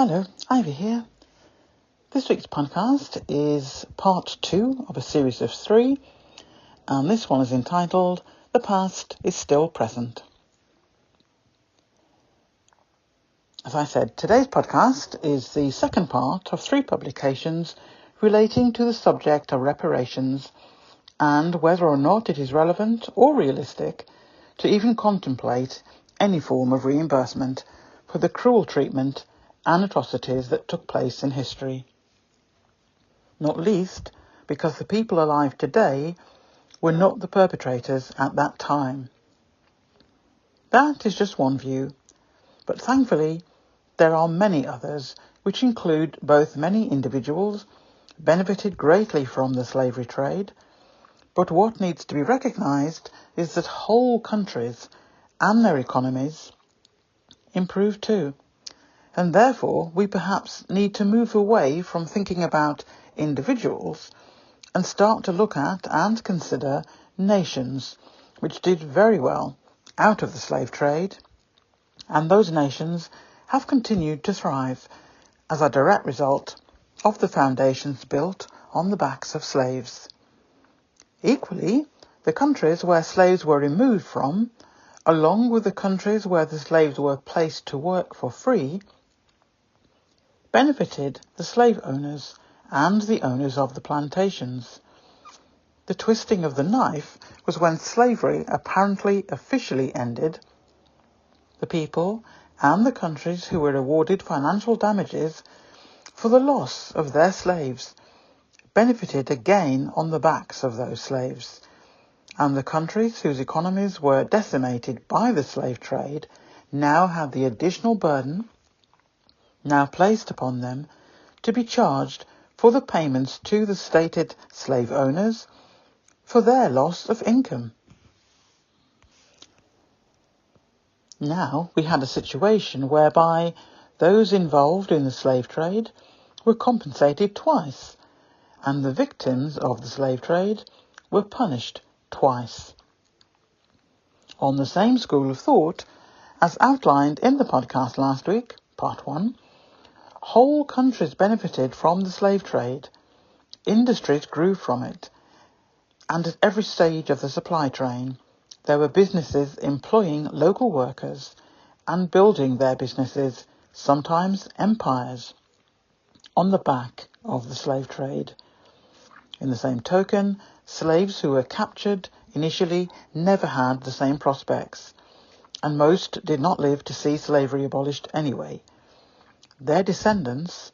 Hello, Ivy here. This week's podcast is part 2 of a series of 3, and this one is entitled The Past is Still Present. As I said, today's podcast is the second part of 3 publications relating to the subject of reparations and whether or not it is relevant or realistic to even contemplate any form of reimbursement for the cruel treatment and atrocities that took place in history. Not least because the people alive today were not the perpetrators at that time. That is just one view, but thankfully there are many others which include both many individuals benefited greatly from the slavery trade, but what needs to be recognised is that whole countries and their economies improved too. And therefore, we perhaps need to move away from thinking about individuals and start to look at and consider nations which did very well out of the slave trade, and those nations have continued to thrive as a direct result of the foundations built on the backs of slaves. Equally, the countries where slaves were removed from, along with the countries where the slaves were placed to work for free, benefited the slave owners and the owners of the plantations. The twisting of the knife was when slavery apparently officially ended. The people and the countries who were awarded financial damages for the loss of their slaves benefited again on the backs of those slaves, and the countries whose economies were decimated by the slave trade now had the additional burden now placed upon them to be charged for the payments to the stated slave owners for their loss of income. Now we had a situation whereby those involved in the slave trade were compensated twice, and the victims of the slave trade were punished twice. On the same school of thought, as outlined in the podcast last week, part 1, whole countries benefited from the slave trade. Industries grew from it, and at every stage of the supply train, there were businesses employing local workers and building their businesses, sometimes empires, on the back of the slave trade. In the same token, slaves who were captured initially never had the same prospects, and most did not live to see slavery abolished anyway. Their descendants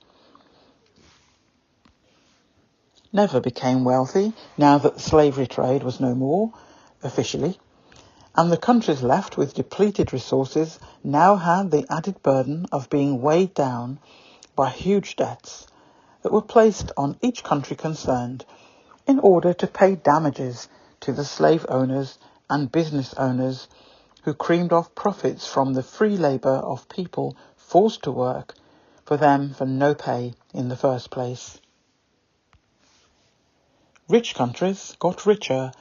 never became wealthy now that the slavery trade was no more, officially, and the countries left with depleted resources now had the added burden of being weighed down by huge debts that were placed on each country concerned in order to pay damages to the slave owners and business owners who creamed off profits from the free labour of people forced to work for them for no pay in the first place. Rich countries got richer,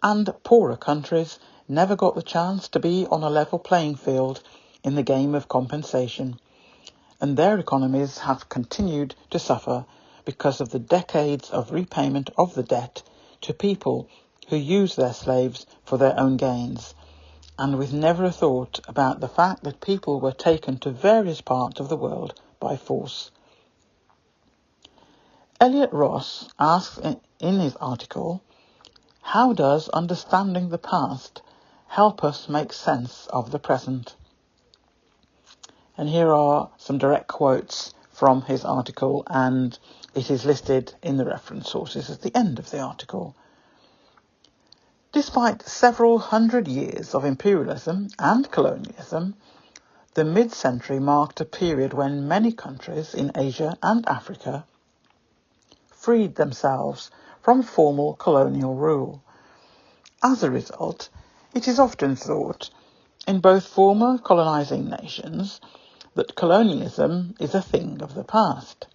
and poorer countries never got the chance to be on a level playing field in the game of compensation, and their economies have continued to suffer because of the decades of repayment of the debt to people who use their slaves for their own gains, and with never a thought about the fact that people were taken to various parts of the world by force. Elliot Ross asks in his article, how does understanding the past help us make sense of the present? And here are some direct quotes from his article, and it is listed in the reference sources at the end of the article. Despite several hundred years of imperialism and colonialism, the mid-century marked a period when many countries in Asia and Africa freed themselves from formal colonial rule. As a result, it is often thought in both former colonizing nations that colonialism is a thing of the past.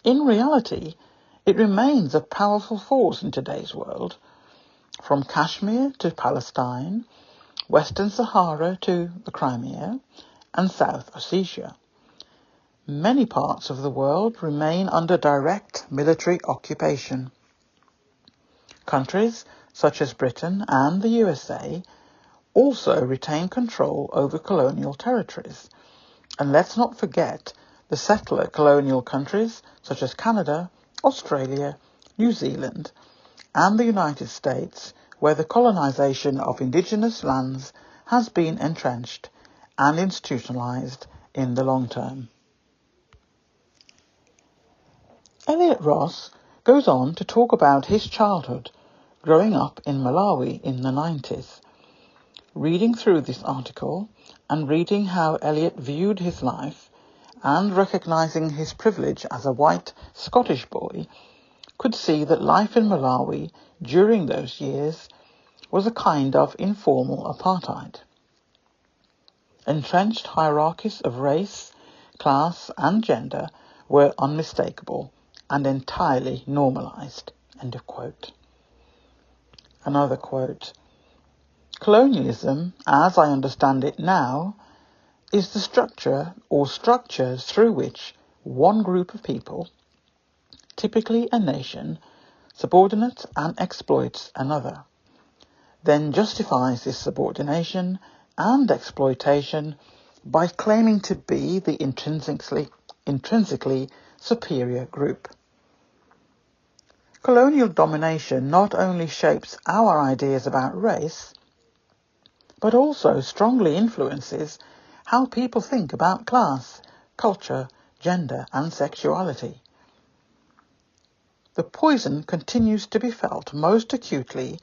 In reality, it remains a powerful force in today's world, from Kashmir to Palestine, Western Sahara to the Crimea, and South Ossetia. Many parts of the world remain under direct military occupation. Countries such as Britain and the USA also retain control over colonial territories. And let's not forget the settler colonial countries such as Canada, Australia, New Zealand, and the United States, where the colonization of indigenous lands has been entrenched and institutionalized in the long term. Elliot Ross goes on to talk about his childhood growing up in Malawi in the 90s. Reading through this article and reading how Elliot viewed his life and recognizing his privilege as a white Scottish boy, could see that life in Malawi during those years was a kind of informal apartheid. Entrenched hierarchies of race, class and gender were unmistakable and entirely normalized. End of quote. Another quote. Colonialism, as I understand it now, is the structure or structures through which one group of people, typically a nation, subordinates and exploits another, then justifies this subordination and exploitation by claiming to be the intrinsically superior group. Colonial domination not only shapes our ideas about race, but also strongly influences how people think about class, culture, gender, and sexuality. The poison continues to be felt most acutely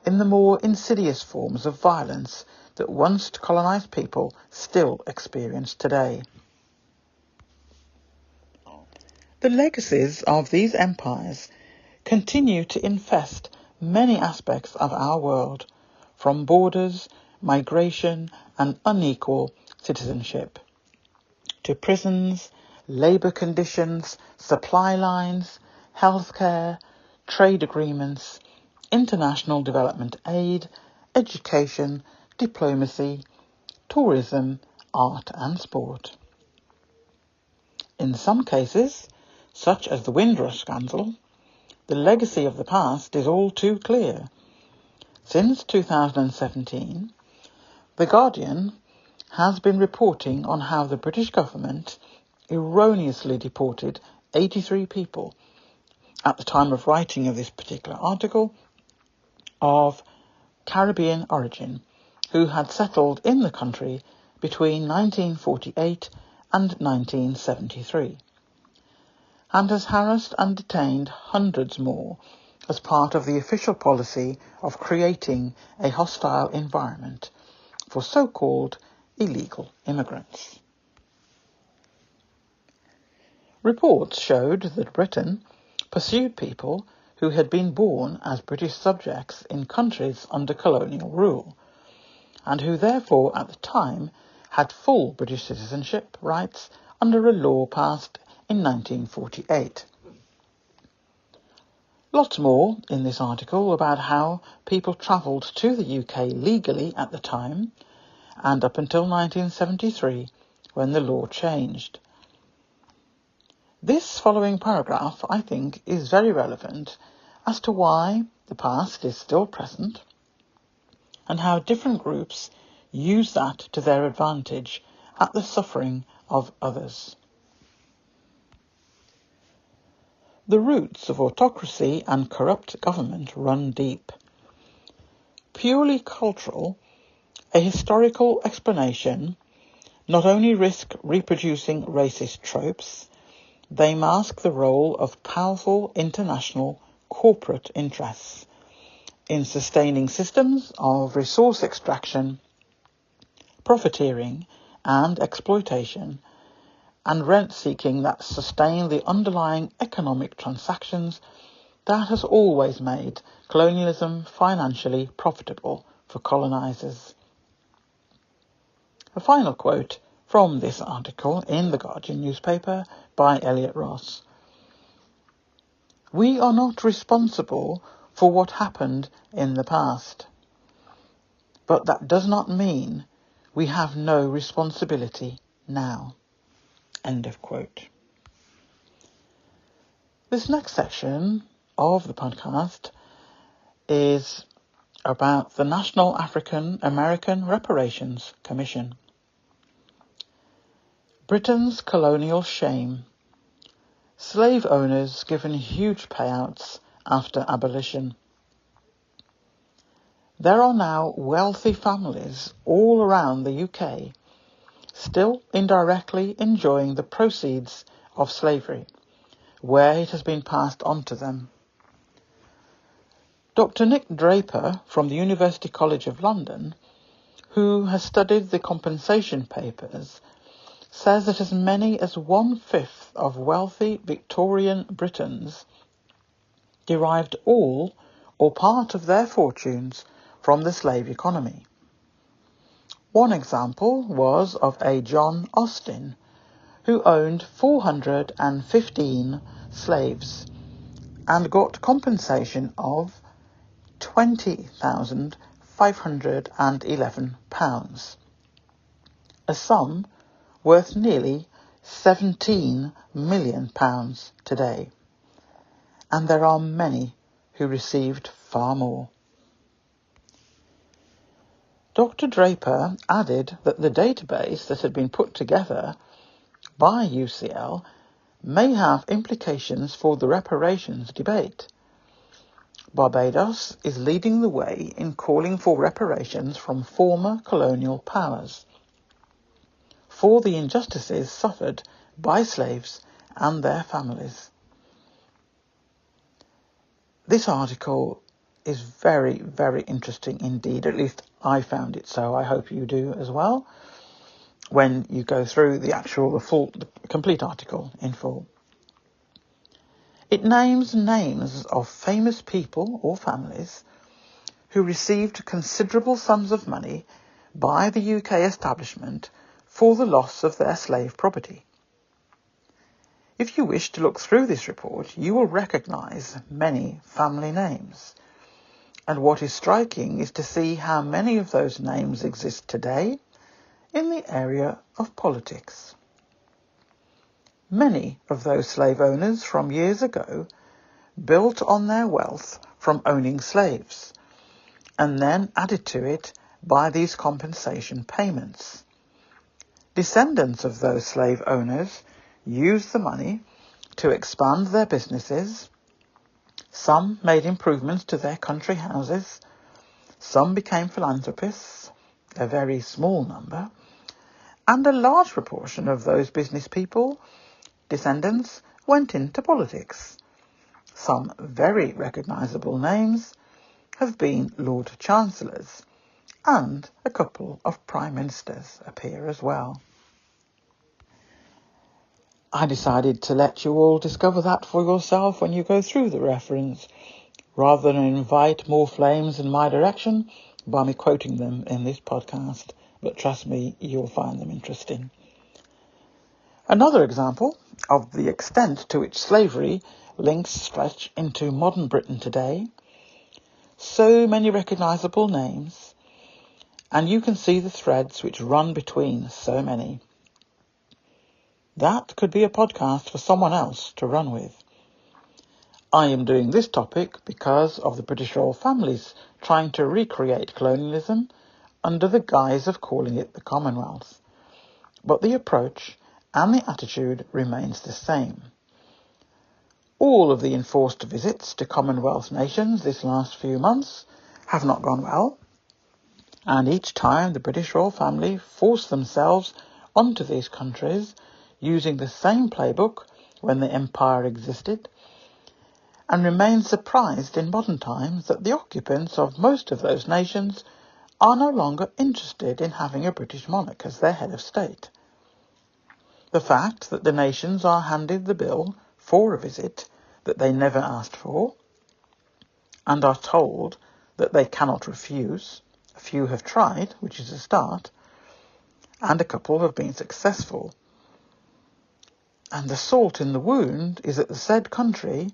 in the more insidious forms of violence that once colonized people still experience today. The legacies of these empires continue to infest many aspects of our world, from borders, migration, and unequal citizenship, to prisons, labour conditions, supply lines, healthcare, trade agreements, international development aid, education, diplomacy, tourism, art and sport. In some cases, such as the Windrush scandal, the legacy of the past is all too clear. Since 2017, The Guardian has been reporting on how the British government erroneously deported 83 people at the time of writing of this particular article of Caribbean origin who had settled in the country between 1948 and 1973, and has harassed and detained hundreds more as part of the official policy of creating a hostile environment for so-called illegal immigrants. Reports showed that Britain pursued people who had been born as British subjects in countries under colonial rule, and who therefore at the time had full British citizenship rights under a law passed in 1948. Lots more in this article about how people travelled to the UK legally at the time and up until 1973 when the law changed. This following paragraph, I think, is very relevant as to why the past is still present and how different groups use that to their advantage at the suffering of others. The roots of autocracy and corrupt government run deep. Purely cultural, a historical explanation not only risk reproducing racist tropes, they mask the role of powerful international corporate interests in sustaining systems of resource extraction, profiteering and exploitation, and rent-seeking that sustain the underlying economic transactions that has always made colonialism financially profitable for colonisers. A final quote from this article in The Guardian newspaper by Elliot Ross. "We are not responsible for what happened in the past, but that does not mean we have no responsibility now." End of quote. This next section of the podcast is about the National African American Reparations Commission. Britain's colonial shame. Slave owners given huge payouts after abolition. There are now wealthy families all around the UK still indirectly enjoying the proceeds of slavery, where it has been passed on to them. Dr. Nick Draper from the University College of London, who has studied the compensation papers, says that as many as 1/5 of wealthy Victorian Britons derived all or part of their fortunes from the slave economy. One example was of a John Austin, who owned 415 slaves and got compensation of £20,511, a sum worth nearly £17 million today, and there are many who received far more. Dr. Draper added that the database that had been put together by UCL may have implications for the reparations debate. Barbados is leading the way in calling for reparations from former colonial powers for the injustices suffered by slaves and their families. This article is very, very interesting indeed. At least I found it so. I hope you do as well when you go through the complete article in full. It names of famous people or families who received considerable sums of money by the UK establishment for the loss of their slave property. If you wish to look through this report, you will recognise many family names. And what is striking is to see how many of those names exist today in the area of politics. Many of those slave owners from years ago built on their wealth from owning slaves, and then added to it by these compensation payments. Descendants of those slave owners used the money to expand their businesses. Some made improvements to their country houses. Some became philanthropists, a very small number, and a large proportion of those business people, descendants, went into politics. Some very recognisable names have been Lord Chancellors, and a couple of Prime Ministers appear as well. I decided to let you all discover that for yourself when you go through the reference, rather than invite more flames in my direction by me quoting them in this podcast. But trust me, you'll find them interesting. Another example of the extent to which slavery links stretch into modern Britain today. So many recognisable names, and you can see the threads which run between so many. That could be a podcast for someone else to run with. I am doing this topic because of the British royal families trying to recreate colonialism under the guise of calling it the Commonwealth. But the approach and the attitude remains the same. All of the enforced visits to Commonwealth nations this last few months have not gone well, and each time the British royal family force themselves onto these countries using the same playbook when the empire existed, and remain surprised in modern times that the occupants of most of those nations are no longer interested in having a British monarch as their head of state. The fact that the nations are handed the bill for a visit that they never asked for, and are told that they cannot refuse. A few have tried, which is a start, and a couple have been successful. And the salt in the wound is that the said country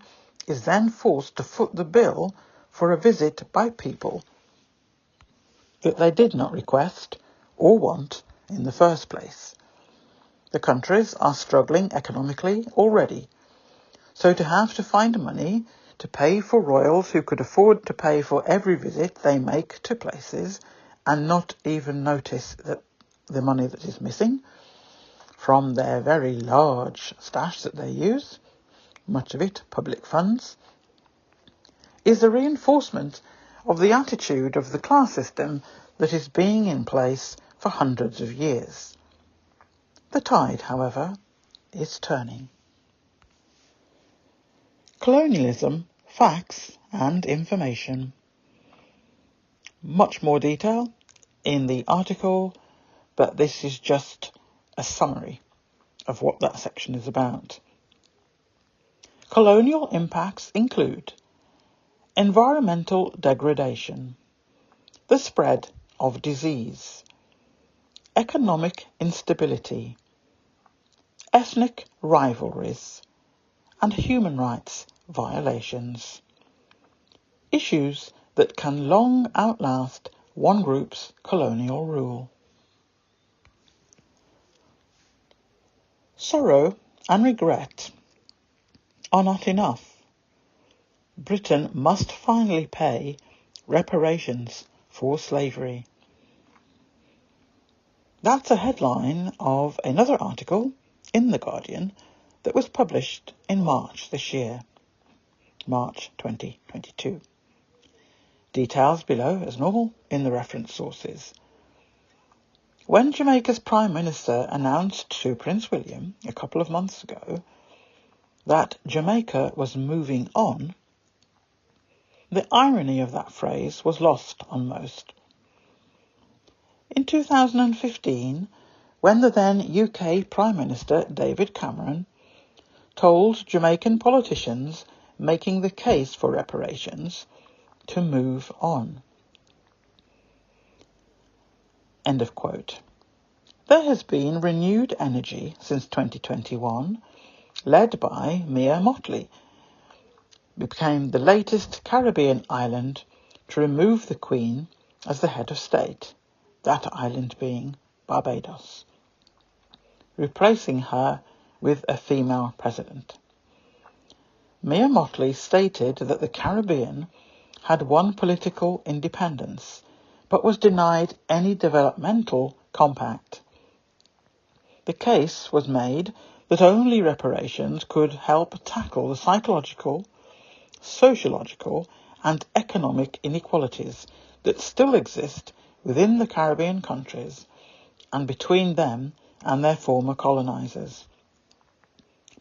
is then forced to foot the bill for a visit by people that they did not request or want in the first place. The countries are struggling economically already, so to have to find money to pay for royals who could afford to pay for every visit they make to places and not even notice that the money that is missing from their very large stash that they use, much of it public funds, is a reinforcement of the attitude of the class system that is being in place for hundreds of years. The tide, however, is turning. Colonialism, facts and information. Much more detail in the article, but this is just a summary of what that section is about. Colonial impacts include environmental degradation, the spread of disease, economic instability, ethnic rivalries, and human rights violations. Issues that can long outlast one group's colonial rule. Sorrow and regret are not enough. Britain must finally pay reparations for slavery. That's a headline of another article in The Guardian that was published in March this year, March 2022. Details below as normal in the reference sources. When Jamaica's Prime Minister announced to Prince William a couple of months ago that Jamaica was moving on, the irony of that phrase was lost on most. In 2015, when the then UK Prime Minister David Cameron told Jamaican politicians making the case for reparations to move on. End of quote. There has been renewed energy since 2021, led by Mia Mottley, who became the latest Caribbean island to remove the Queen as the head of state, that island being Barbados, replacing her with a female president. Mia Mottley stated that the Caribbean had won political independence, but was denied any developmental compact. The case was made that only reparations could help tackle the psychological, sociological and economic inequalities that still exist within the Caribbean countries and between them and their former colonisers.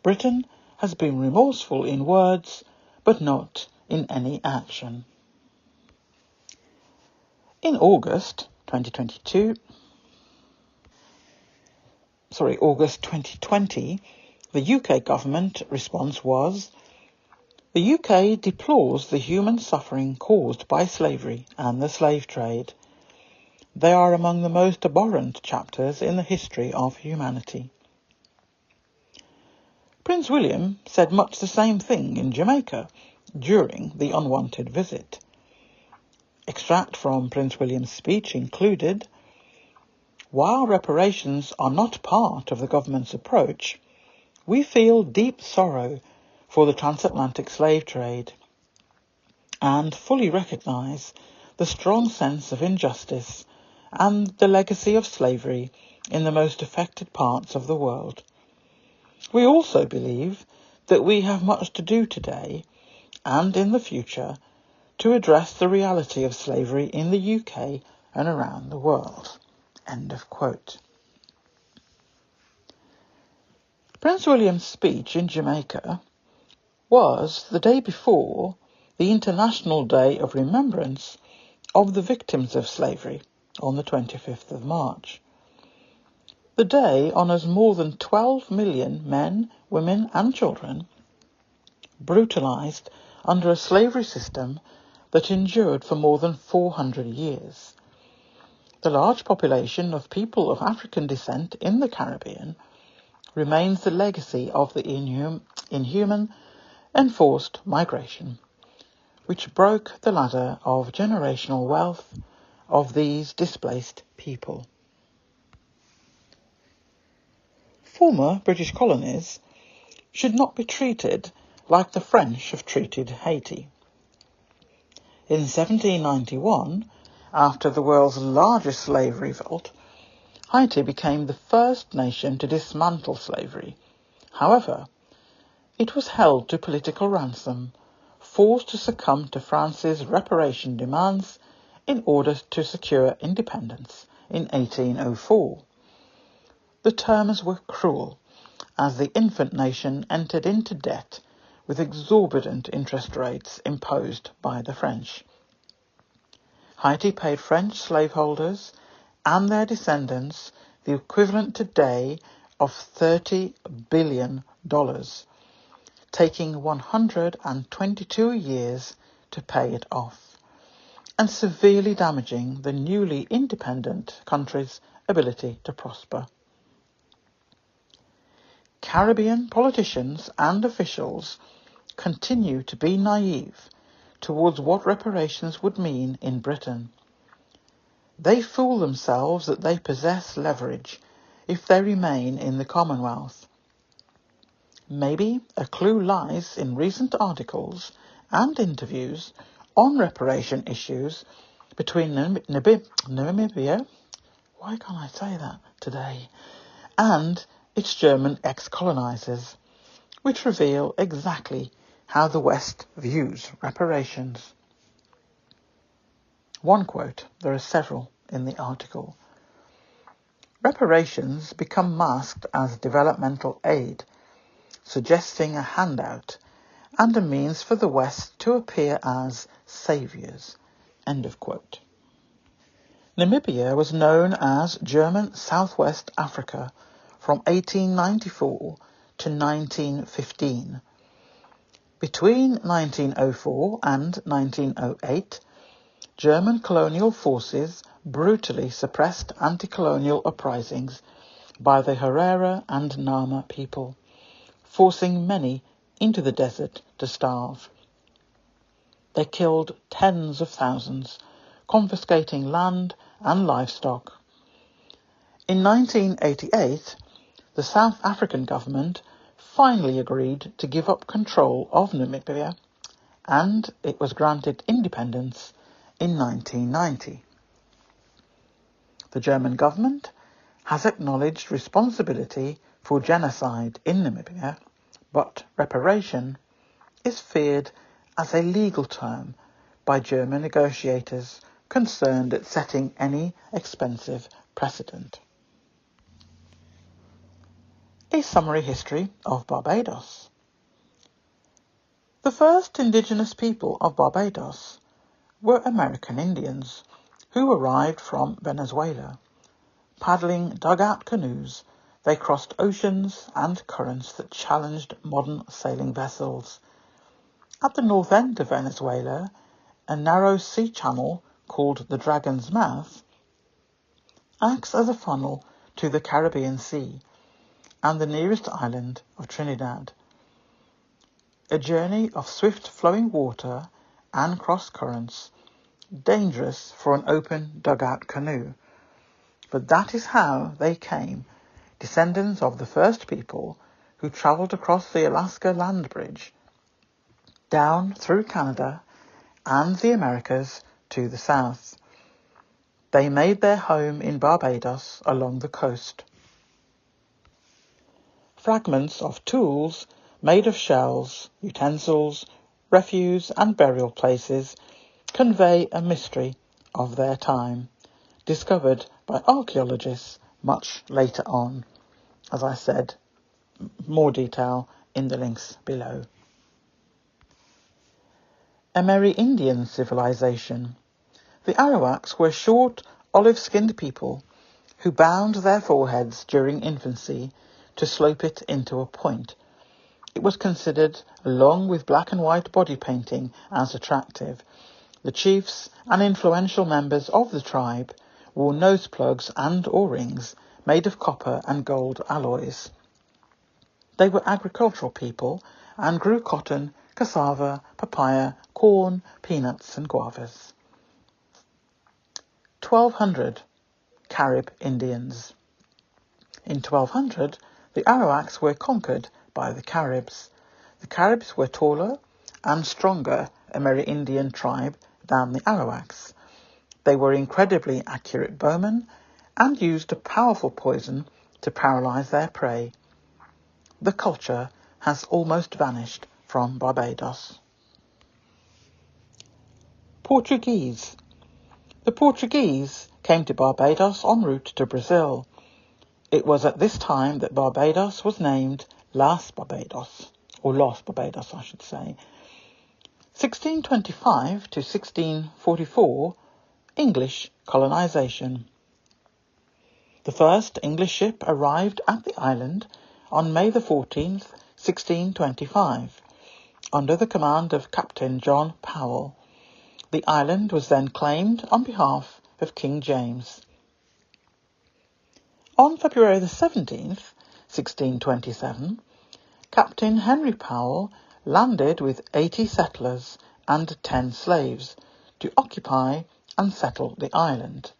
Britain has been remorseful in words, but not in any action. In August 2020, the UK government response was, the UK deplores the human suffering caused by slavery and the slave trade. They are among the most abhorrent chapters in the history of humanity. Prince William said much the same thing in Jamaica during the unwanted visit. Extract from Prince William's speech included, while reparations are not part of the government's approach, we feel deep sorrow for the transatlantic slave trade and fully recognise the strong sense of injustice and the legacy of slavery in the most affected parts of the world. We also believe that we have much to do today and in the future to address the reality of slavery in the UK and around the world. End of quote. Prince William's speech in Jamaica was the day before the International Day of Remembrance of the victims of slavery on the 25th of March. The day honours more than 12 million men, women and children brutalised under a slavery system that endured for more than 400 years. The large population of people of African descent in the Caribbean remains the legacy of the inhuman enforced migration, which broke the ladder of generational wealth of these displaced people. Former British colonies should not be treated like the French have treated Haiti. In 1791, after the world's largest slave revolt, Haiti became the first nation to dismantle slavery. However, it was held to political ransom, forced to succumb to France's reparation demands in order to secure independence in 1804. The terms were cruel, as the infant nation entered into debt with exorbitant interest rates imposed by the French. Haiti paid French slaveholders and their descendants the equivalent today of $30 billion, taking 122 years to pay it off, and severely damaging the newly independent country's ability to prosper. Caribbean politicians and officials continue to be naive towards what reparations would mean in Britain. They fool themselves that they possess leverage if they remain in the Commonwealth. Maybe a clue lies in recent articles and interviews on reparation issues between Namibia, why can't I say that today, and its German ex-colonizers, which reveal exactly how the West views reparations. One quote, there are several in the article. Reparations become masked as developmental aid, suggesting a handout and a means for the West to appear as saviours. End of quote. Namibia was known as German Southwest Africa from 1894 to 1915. Between 1904 and 1908, German colonial forces brutally suppressed anti-colonial uprisings by the Herero and Nama people, forcing many into the desert to starve. They killed tens of thousands, confiscating land and livestock. In 1988, the South African government finally agreed to give up control of Namibia, and it was granted independence in 1990. The German government has acknowledged responsibility for genocide in Namibia, but reparation is feared as a legal term by German negotiators concerned at setting any expensive precedent. A summary history of Barbados. The first indigenous people of Barbados were American Indians, who arrived from Venezuela. Paddling dugout canoes, they crossed oceans and currents that challenged modern sailing vessels. At the north end of Venezuela, a narrow sea channel called the Dragon's Mouth acts as a funnel to the Caribbean Sea and the nearest island of Trinidad. A journey of swift-flowing water and cross-currents, dangerous for an open dugout canoe. But that is how they came, descendants of the first people who travelled across the Alaska land bridge, down through Canada and the Americas to the south. They made their home in Barbados along the coast. Fragments of tools made of shells, utensils, refuse and burial places convey a mystery of their time, discovered by archaeologists much later on. As I said, more detail in the links below. Amerindian civilization. The Arawaks were short, olive-skinned people who bound their foreheads during infancy to slope it into a point. It was considered, along with black and white body painting, as attractive. The chiefs and influential members of the tribe wore nose plugs and oar-rings made of copper and gold alloys. They were agricultural people and grew cotton, cassava, papaya, corn, peanuts and guavas. 1200. Carib Indians. In 1200, the Arawaks were conquered by the Caribs. The Caribs were taller and stronger Amerindian tribe than the Arawaks. They were incredibly accurate bowmen and used a powerful poison to paralyze their prey. The culture has almost vanished from Barbados. Portuguese. The Portuguese came to Barbados en route to Brazil. It was at this time that Barbados was named Las Barbados, or Los Barbados, I should say. 1625 to 1644, English colonisation. The first English ship arrived at the island on May the 14th, 1625, under the command of Captain John Powell. The island was then claimed on behalf of King James. On February the 17th, 1627, Captain Henry Powell landed with 80 settlers and 10 slaves to occupy and settle the island.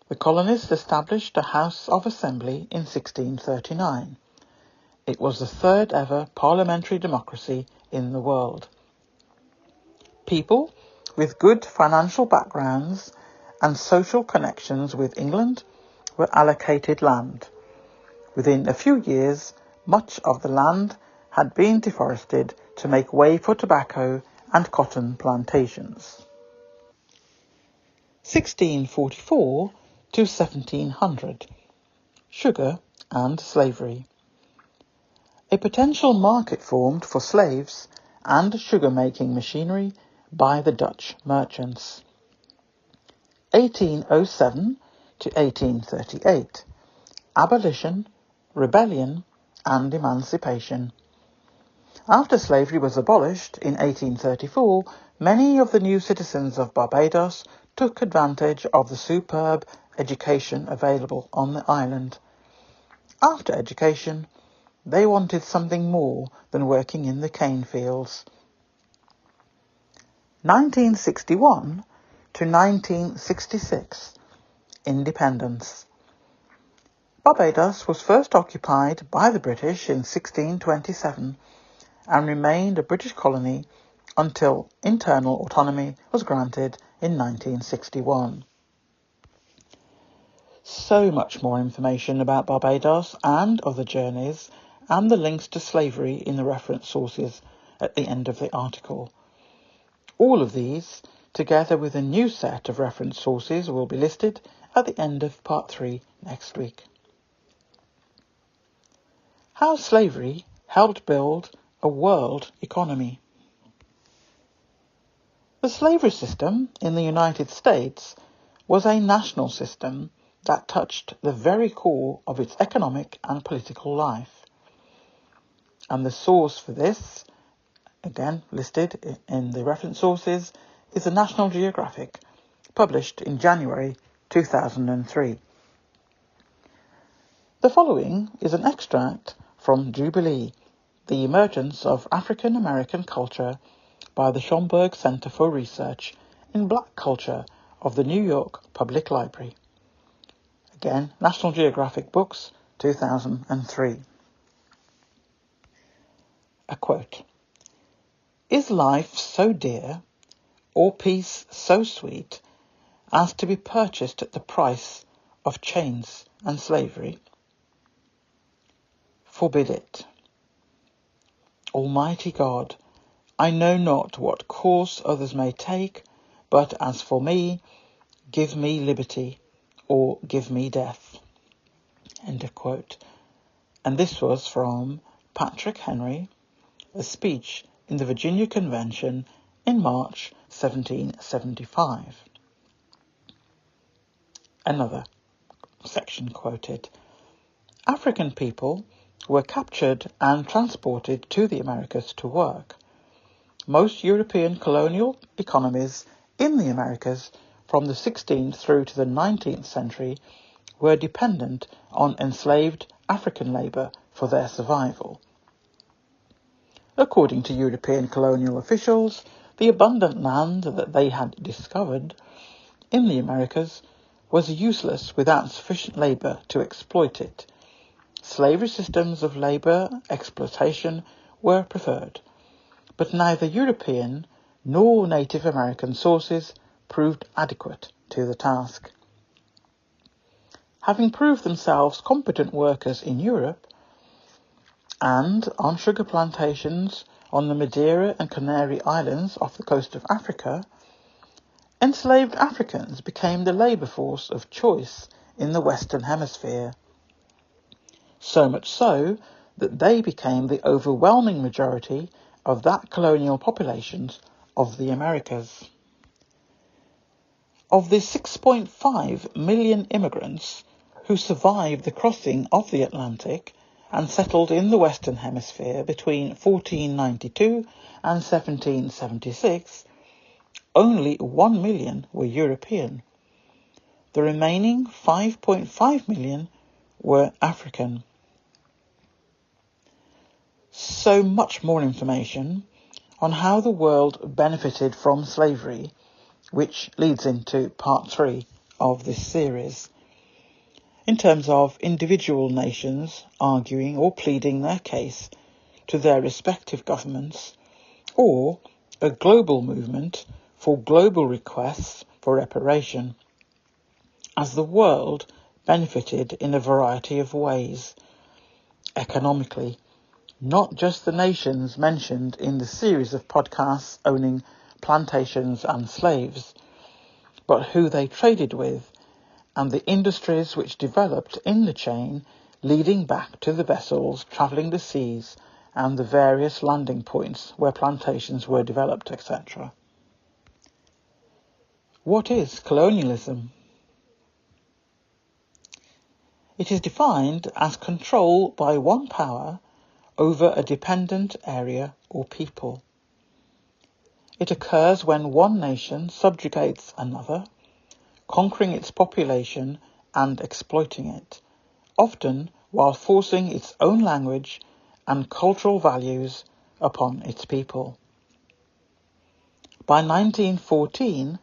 The colonists established a House of Assembly in 1639. It was the third ever parliamentary democracy in the world. People with good financial backgrounds and social connections with England were allocated land. Within a few years, much of the land had been deforested to make way for tobacco and cotton plantations. 1644 to 1700. Sugar and slavery. A potential market formed for slaves and sugar-making machinery by the Dutch merchants. 1807 to 1838. Abolition, rebellion and emancipation. After slavery was abolished in 1834, many of the new citizens of Barbados took advantage of the superb education available on the island. After education, they wanted something more than working in the cane fields. 1961 to 1966. Independence. Barbados was first occupied by the British in 1627 and remained a British colony until internal autonomy was granted in 1961. So much more information about Barbados and other journeys, and the links to slavery in the reference sources at the end of the article. All of these, together with a new set of reference sources, will be listed at the end of part 3 next week. How slavery helped build a world economy. The slavery system in the United States was a national system that touched the very core of its economic and political life. And the source for this, again listed in the reference sources, is the National Geographic, published in January 2003. The following is an extract from Jubilee, The Emergence of African American Culture by the Schomburg Center for Research in Black Culture of the New York Public Library. Again, National Geographic Books, 2003. A quote: "Is life so dear, or peace so sweet, as to be purchased at the price of chains and slavery? Forbid it. Almighty God, I know not what course others may take, but as for me, give me liberty, or give me death." End of quote. And this was from Patrick Henry, a speech in the Virginia Convention in March 1775. Another section quoted: "African people were captured and transported to the Americas to work. Most European colonial economies in the Americas from the 16th through to the 19th century were dependent on enslaved African labour for their survival. According to European colonial officials, the abundant land that they had discovered in the Americas was useless without sufficient labour to exploit it. Slavery systems of labour exploitation were preferred, but neither European nor Native American sources proved adequate to the task. Having proved themselves competent workers in Europe and on sugar plantations on the Madeira and Canary Islands off the coast of Africa, enslaved Africans became the labour force of choice in the Western Hemisphere, so much so that they became the overwhelming majority of that colonial populations of the Americas. Of the 6.5 million immigrants who survived the crossing of the Atlantic and settled in the Western Hemisphere between 1492 and 1776, only 1 million were European. The remaining 5.5 million were African. So much more information on how the world benefited from slavery, which leads into part 3 of this series, in terms of individual nations arguing or pleading their case to their respective governments, or a global movement for global requests for reparation, as the world benefited in a variety of ways, economically, not just the nations mentioned in the series of podcasts owning plantations and slaves, but who they traded with and the industries which developed in the chain leading back to the vessels travelling the seas and the various landing points where plantations were developed, etc. What is colonialism? It is defined as control by one power over a dependent area or people. It occurs when one nation subjugates another, conquering its population and exploiting it, often while forcing its own language and cultural values upon its people. By 1914,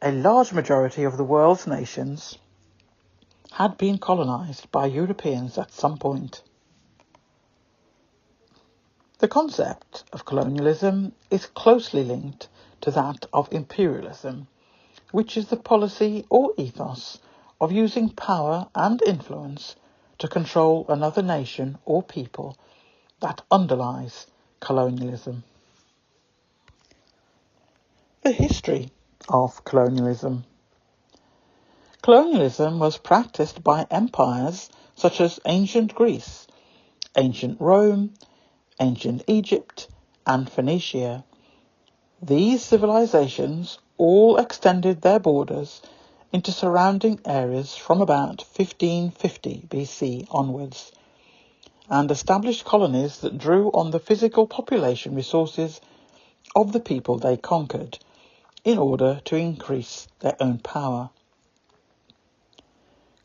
a large majority of the world's nations had been colonized by Europeans at some point. The concept of colonialism is closely linked to that of imperialism, which is the policy or ethos of using power and influence to control another nation or people that underlies colonialism. The history of colonialism. Colonialism was practiced by empires such as ancient Greece, ancient Rome, ancient Egypt, and Phoenicia, These civilizations all extended their borders into surrounding areas from about 1550 BC onwards, and established colonies that drew on the physical population resources of the people they conquered in order to increase their own power.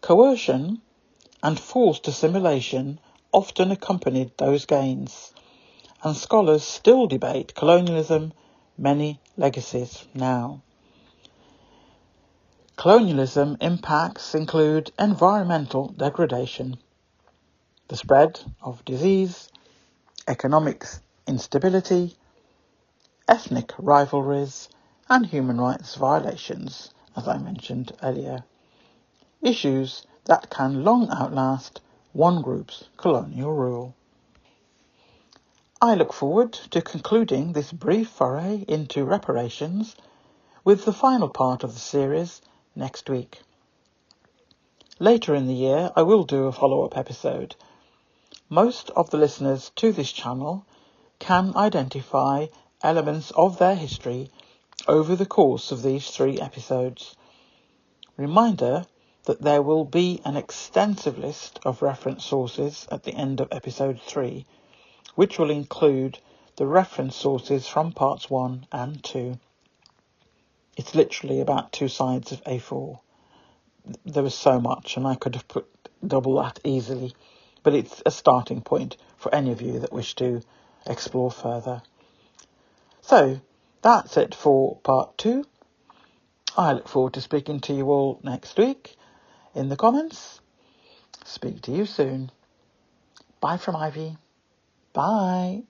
Coercion and forced assimilation often accompanied those gains, and scholars still debate colonialism many legacies now. Colonialism impacts include environmental degradation, the spread of disease, economic instability, ethnic rivalries, and human rights violations, as I mentioned earlier. Issues that can long outlast one group's colonial rule. I look forward to concluding this brief foray into reparations with the final part of the series next week. Later in the year, I will do a follow-up episode. Most of the listeners to this channel can identify elements of their history over the course of these 3 episodes. Reminder that there will be an extensive list of reference sources at the end of episode 3, which will include the reference sources from parts 1 and 2. It's literally about 2 sides of A4. There was so much, and I could have put double that easily, but it's a starting point for any of you that wish to explore further. So, that's it for part 2. I look forward to speaking to you all next week in the comments. Speak to you soon. Bye from Ivy. Bye.